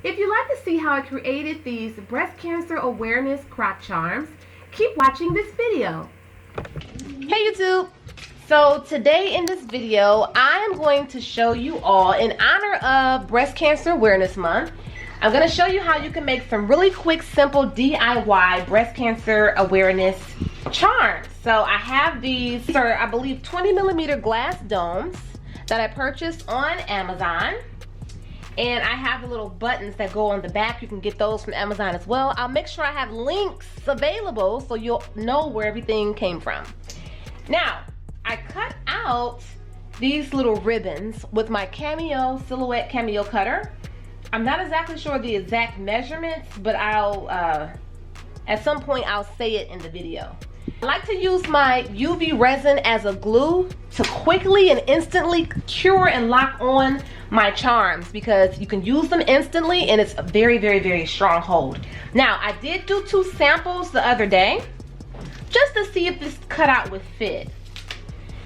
If you'd like to see how I created these breast cancer awareness croc charms, keep watching this video. Hey YouTube! So today in this video, I am going to show you all, in honor of Breast Cancer Awareness Month, I'm going to show you how you can make some really quick, simple DIY breast cancer awareness charms. So I have these are, I believe, 20mm glass domes that I purchased on Amazon. And I have the little buttons that go on the back. You can get those from Amazon as well. I'll make sure I have links available so you'll know where everything came from. Now, I cut out these little ribbons with my CAMEO Silhouette Cameo cutter. I'm not exactly sure the exact measurements, but I'll, at some point I'll say it in the video. I like to use my UV resin as a glue to quickly and instantly cure and lock on my charms, because you can use them instantly and it's a very, very, very strong hold. Now, I did do 2 samples the other day just to see if this cutout would fit.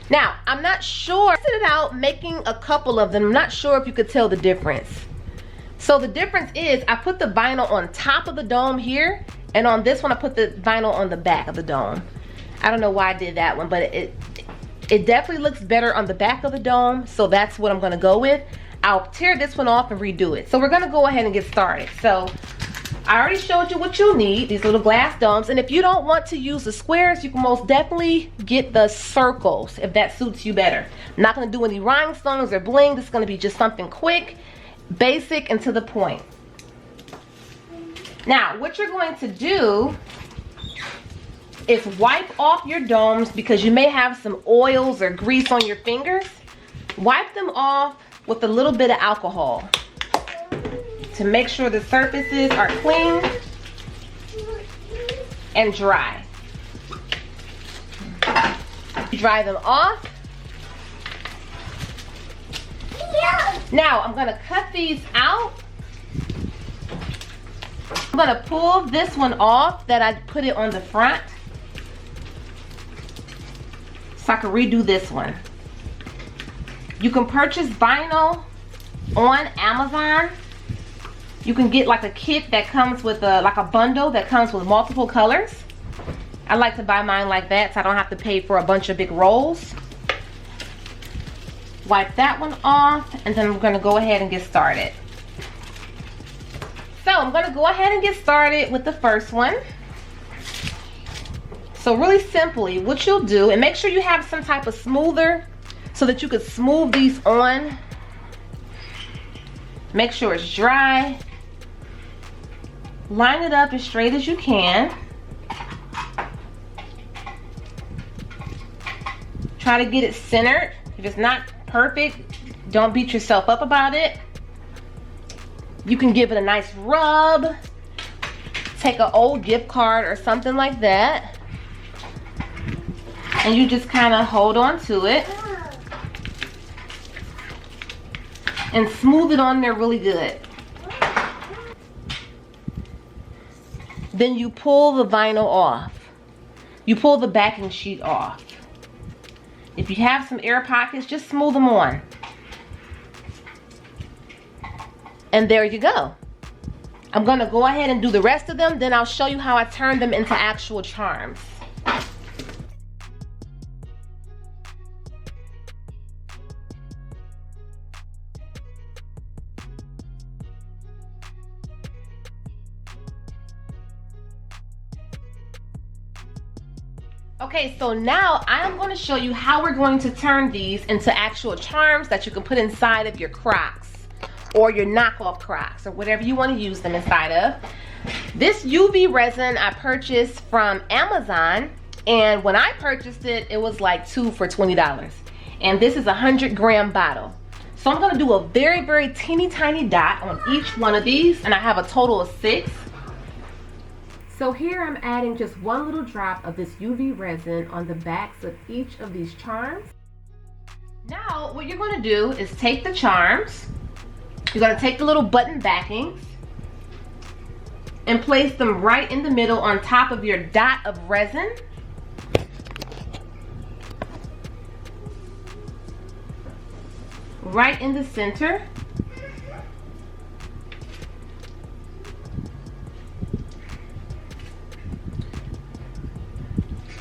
Now, I'm not sure. I tested it out making a couple of them. I'm not sure if you could tell the difference. So the difference is I put the vinyl on top of the dome here, and on this one I put the vinyl on the back of the dome. I don't know why I did that one, but it definitely looks better on the back of the dome, so that's what I'm gonna go with. I'll tear this one off and redo it. So we're gonna go ahead and get started. So I already showed you what you'll need, these little glass domes, and if you don't want to use the squares, you can most definitely get the circles if that suits you better. I'm not gonna do any rhinestones or bling. This is gonna be just something quick, basic, and to the point. Now, what you're going to do is wipe off your domes, because you may have some oils or grease on your fingers. Wipe them off with a little bit of alcohol to make sure the surfaces are clean and dry. Dry them off. Now I'm gonna cut these out. I'm gonna pull this one off that I put it on the front so I can redo this one. You can purchase vinyl on Amazon. You can get like a kit that comes with like a bundle that comes with multiple colors. I like to buy mine like that so I don't have to pay for a bunch of big rolls. Wipe that one off, and then I'm gonna go ahead and get started. So I'm gonna go ahead and get started with the first one. So really simply, what you'll do, and make sure you have some type of smoother so that you could smooth these on. Make sure it's dry. Line it up as straight as you can. Try to get it centered. If it's not perfect, don't beat yourself up about it. You can give it a nice rub. Take an old gift card or something like that, and you just kind of hold on to it and smooth it on there really good. Then you pull the vinyl off. You pull the backing sheet off. If you have some air pockets, just smooth them on. And there you go. I'm gonna go ahead and do the rest of them, then I'll show you how I turn them into actual charms. Okay, so now I'm going to show you how we're going to turn these into actual charms that you can put inside of your Crocs or your knockoff Crocs or whatever you want to use them inside of. This UV resin I purchased from Amazon, and when I purchased it, it was like 2 for $20. And this is a 100-gram bottle. So I'm going to do a very, very teeny tiny dot on each one of these, and I have a total of 6. So here I'm adding just 1 little drop of this UV resin on the backs of each of these charms. Now what you're going to do is take the charms, you're going to take the little button backings and place them right in the middle on top of your dot of resin. Right in the center.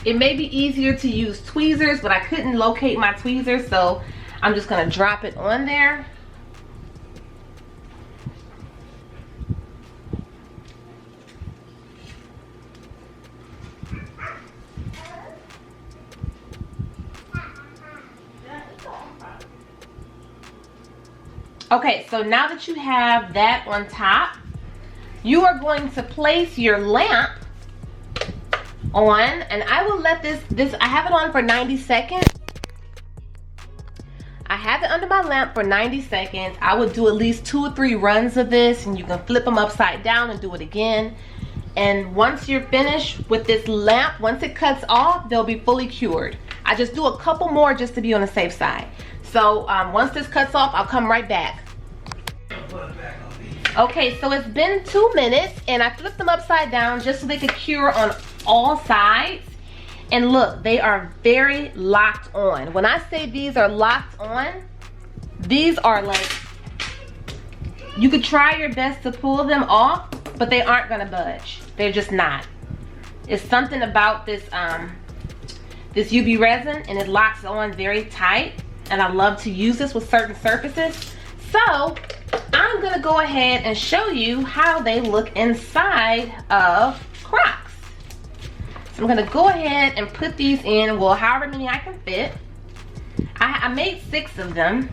It may be easier to use tweezers, but I couldn't locate my tweezers, so I'm just gonna drop it on there. Okay, so now that you have that on top, you are going to place your lamp on, and I will let this I have it on for 90 seconds. I have it under my lamp for 90 seconds. I would do at least 2 or 3 runs of this, and you can flip them upside down and do it again. And once you're finished with this lamp, once it cuts off, they'll be fully cured. I just do a couple more just to be on the safe side. So once this cuts off, I'll come right back. Okay, so it's been 2 minutes, and I flipped them upside down just so they could cure on all sides. And look, they are very locked on. When I say these are locked on, these are like, you could try your best to pull them off, but they aren't gonna budge. They're just not. It's something about this this UV resin, and it locks on very tight, and I love to use this with certain surfaces. So I'm gonna go ahead and show you how they look inside of Crocs. So I'm gonna go ahead and put these in, well, however many I can fit. I made 6 of them.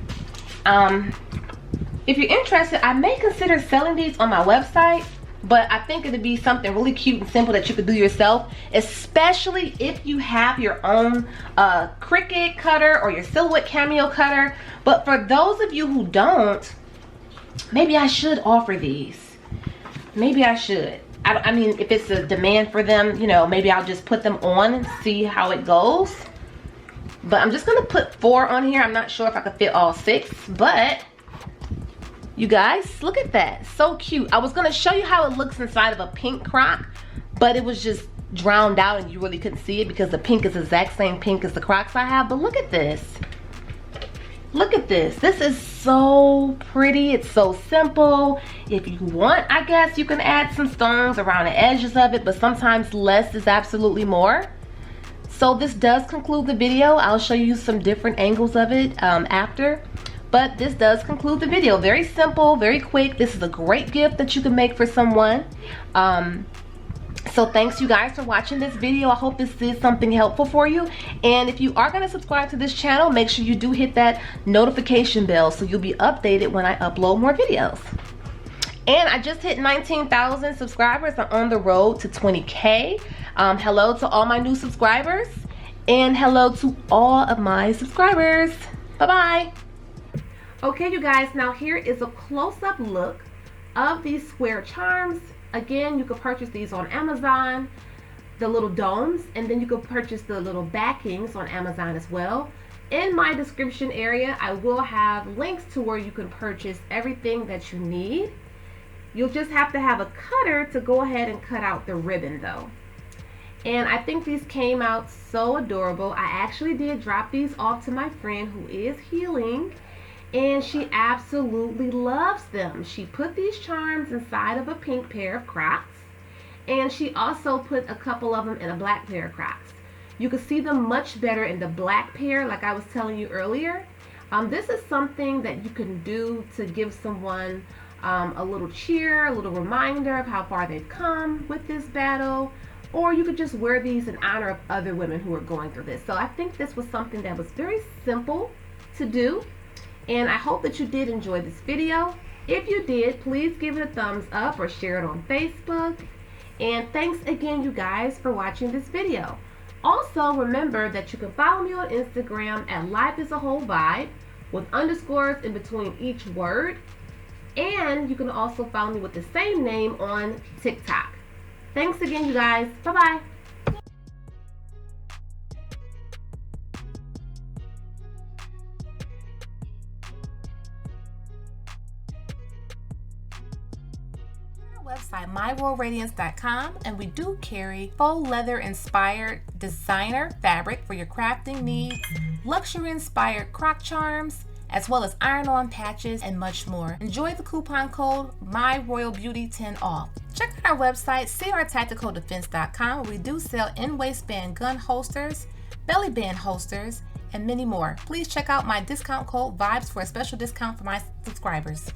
If you're interested, I may consider selling these on my website, but I think it'd be something really cute and simple that you could do yourself, especially if you have your own Cricut cutter or your Silhouette Cameo cutter. But for those of you who don't, maybe I should offer these. Maybe I should. I mean, if it's a demand for them, you know, maybe I'll just put them on and see how it goes. But I'm just gonna put 4 on here. I'm not sure if I could fit all 6, but you guys, look at that. So cute. I was gonna show you how it looks inside of a pink Croc, but it was just drowned out and you really couldn't see it because the pink is the exact same pink as the Crocs I have. But look at this. Look at this. This is so pretty. It's so simple. If you want, I guess you can add some stones around the edges of it, but sometimes less is absolutely more. So this does conclude the video. I'll show you some different angles of it after. But this does conclude the video. Very simple, very quick. This is a great gift that you can make for someone. So thanks you guys for watching this video. I hope this is something helpful for you. And if you are going to subscribe to this channel, make sure you do hit that notification bell so you'll be updated when I upload more videos. And I just hit 19,000 subscribers. I'm on the road to 20K. Hello to all my new subscribers. And hello to all of my subscribers. Bye-bye. Okay, you guys, now here is a close-up look of these square charms. Again, you can purchase these on Amazon, the little domes, and then you can purchase the little backings on Amazon as well. In my description area, I will have links to where you can purchase everything that you need. You'll just have to have a cutter to go ahead and cut out the ribbon though. And I think these came out so adorable. I actually did drop these off to my friend who is healing, and she absolutely loves them. She put these charms inside of a pink pair of Crocs, and she also put a couple of them in a black pair of Crocs. You can see them much better in the black pair, like I was telling you earlier. This is something that you can do to give someone a little cheer, a little reminder of how far they've come with this battle, or you could just wear these in honor of other women who are going through this. So I think this was something that was very simple to do. And I hope that you did enjoy this video. If you did, please give it a thumbs up or share it on Facebook. And thanks again, you guys, for watching this video. Also, remember that you can follow me on Instagram at Life is a Whole Vibe with underscores in between each word. And you can also follow me with the same name on TikTok. Thanks again, you guys. Bye-bye. Website myroyalradiance.com, and we do carry faux leather inspired designer fabric for your crafting needs, luxury inspired croc charms, as well as iron-on patches and much more. Enjoy the coupon code MyRoyalBeauty10 off. Check out our website, crtacticaldefense.com, where we do sell in-waistband gun holsters, belly band holsters, and many more. Please check out my discount code VIBES for a special discount for my subscribers.